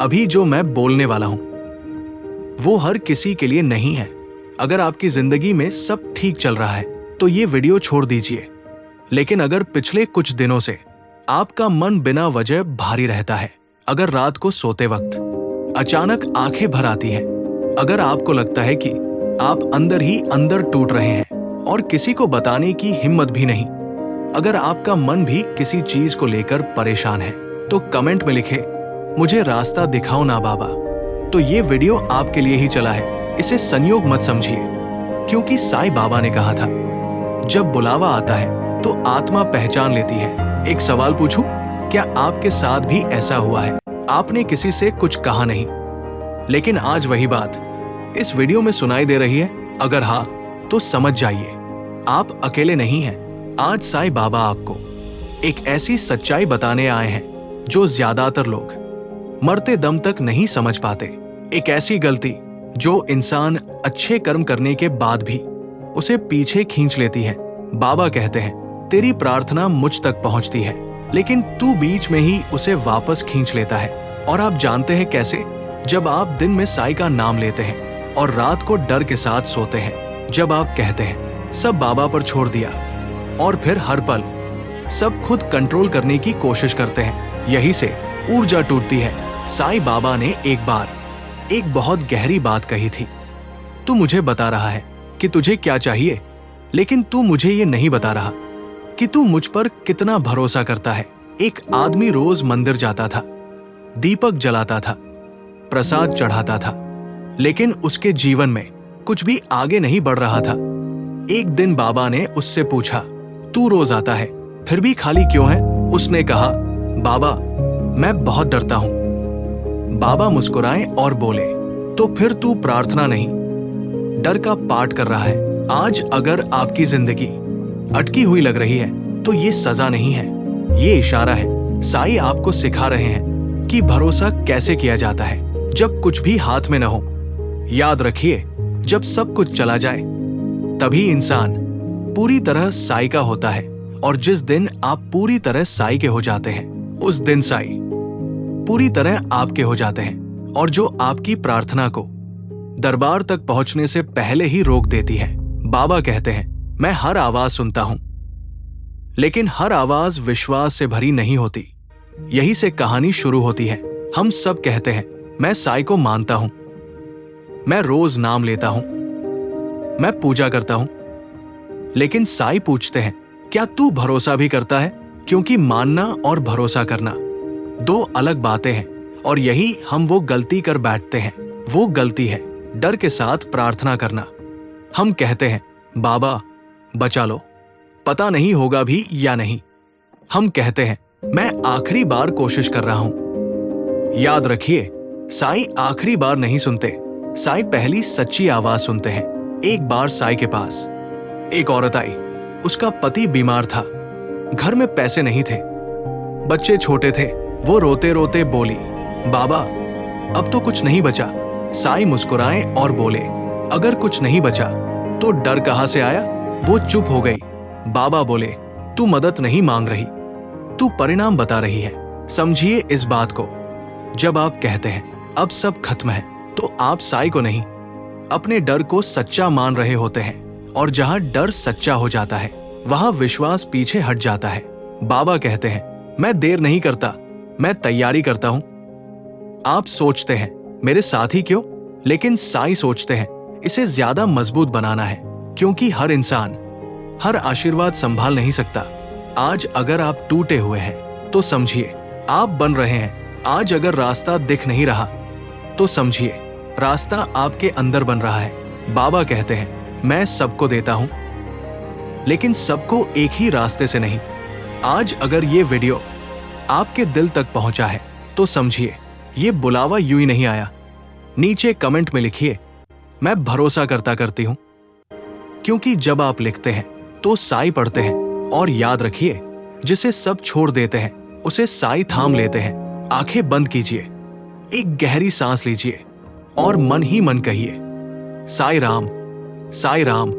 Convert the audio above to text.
अभी जो मैं बोलने वाला हूं वो हर किसी के लिए नहीं है। अगर आपकी जिंदगी में सब ठीक चल रहा है तो ये वीडियो छोड़ दीजिए। लेकिन अगर पिछले कुछ दिनों से आपका मन बिना वजह भारी रहता है, अगर रात को सोते वक्त अचानक आंखें भर आती हैं, अगर आपको लगता है कि आप अंदर ही अंदर टूट रहे हैं और किसी को बताने की हिम्मत भी नहीं, अगर आपका मन भी किसी चीज को लेकर परेशान है, तो कमेंट में लिखे मुझे रास्ता दिखाओ ना बाबा। तो ये वीडियो आपके लिए ही चला है। इसे संयोग मत समझिए, क्योंकि साईं बाबा ने कहा था जब बुलावा आता है तो आत्मा पहचान लेती है। एक सवाल पूछूं, क्या आपके साथ भी ऐसा हुआ है? आपने किसी से कुछ कहा नहीं, लेकिन आज वही बात इस वीडियो में सुनाई दे रही है। अगर हाँ तो समझ जाइए, आप अकेले नहीं हैं। आज साईं बाबा आपको एक ऐसी सच्चाई बताने आए हैं जो ज्यादातर लोग मरते दम तक नहीं समझ पाते। एक ऐसी गलती जो इंसान अच्छे कर्म करने के बाद भी उसे पीछे खींच लेती है। बाबा कहते हैं तेरी प्रार्थना मुझ तक पहुंचती है, लेकिन तू बीच में ही उसे वापस खींच लेता है। और आप जानते हैं कैसे? जब आप दिन में साईं का नाम लेते हैं और रात को डर के साथ सोते हैं, जब आप कहते हैं सब बाबा पर छोड़ दिया, और फिर हर पल सब खुद कंट्रोल करने की कोशिश करते हैं, यही से ऊर्जा टूटती है। साईं बाबा ने एक बार एक बहुत गहरी बात कही थी, तू मुझे बता रहा है कि तुझे क्या चाहिए, लेकिन तू मुझे ये नहीं बता रहा कि तू मुझ पर कितना भरोसा करता है। एक आदमी रोज मंदिर जाता था, दीपक जलाता था, प्रसाद चढ़ाता था, लेकिन उसके जीवन में कुछ भी आगे नहीं बढ़ रहा था। एक दिन बाबा ने उससे पूछा, तू रोज आता है फिर भी खाली क्यों है? उसने कहा, बाबा मैं बहुत डरता हूं। बाबा मुस्कुराए और बोले, तो फिर तू प्रार्थना नहीं, डर का पाठ कर रहा है। आज अगर आपकी जिंदगी अटकी हुई लग रही है तो ये सजा नहीं है, ये इशारा है। साईं आपको सिखा रहे हैं कि भरोसा कैसे किया जाता है जब कुछ भी हाथ में न हो। याद रखिए, जब सब कुछ चला जाए तभी इंसान पूरी तरह साईं का होता है, और जिस दिन आप पूरी तरह साईं के हो जाते हैं उस दिन साईं पूरी तरह आपके हो जाते हैं, और जो आपकी प्रार्थना को दरबार तक पहुंचने से पहले ही रोक देती है। बाबा कहते हैं मैं हर आवाज सुनता हूं, लेकिन हर आवाज विश्वास से भरी नहीं होती। यही से कहानी शुरू होती है। हम सब कहते हैं मैं साईं को मानता हूं, मैं रोज नाम लेता हूं, मैं पूजा करता हूं, लेकिन साईं पूछते हैं क्या तू भरोसा भी करता है? क्योंकि मानना और भरोसा करना दो अलग बातें हैं, और यही हम वो गलती कर बैठते हैं। वो गलती है डर के साथ प्रार्थना करना। हम कहते हैं बाबा बचा लो, पता नहीं होगा भी या नहीं। हम कहते हैं मैं आखिरी बार कोशिश कर रहा हूं। याद रखिए, साईं आखिरी बार नहीं सुनते, साईं पहली सच्ची आवाज सुनते हैं। एक बार साईं के पास एक औरत आई, उसका पति बीमार था, घर में पैसे नहीं थे, बच्चे छोटे थे। वो रोते रोते बोली, बाबा अब तो कुछ नहीं बचा। साईं मुस्कुराए और बोले, अगर कुछ नहीं बचा तो डर कहां से आया? वो चुप हो गई। बाबा बोले, तू मदद नहीं मांग रही, तू परिणाम बता रही है। समझिए इस बात को, जब आप कहते हैं अब सब खत्म है, तो आप साईं को नहीं अपने डर को सच्चा मान रहे होते हैं, और जहां डर सच्चा हो जाता है वहां विश्वास पीछे हट जाता है। बाबा कहते हैं मैं देर नहीं करता, मैं तैयारी करता हूं। आप सोचते हैं मेरे साथ ही क्यों, लेकिन साईं सोचते हैं इसे ज्यादा मजबूत बनाना है, क्योंकि हर इंसान हर आशीर्वाद संभाल नहीं सकता। आज अगर आप टूटे हुए हैं तो समझिए आप बन रहे हैं। आज अगर रास्ता दिख नहीं रहा तो समझिए रास्ता आपके अंदर बन रहा है। बाबा कहते हैं मैं सबको देता हूं, लेकिन सबको एक ही रास्ते से नहीं। आज अगर ये वीडियो आपके दिल तक पहुंचा है तो समझिए ये बुलावा यूं ही नहीं आया। नीचे कमेंट में लिखिए मैं भरोसा करता करती हूं, क्योंकि जब आप लिखते हैं तो साईं पढ़ते हैं। और याद रखिए, जिसे सब छोड़ देते हैं उसे साईं थाम लेते हैं। आंखें बंद कीजिए, एक गहरी सांस लीजिए और मन ही मन कहिए, साईं राम, साईं राम।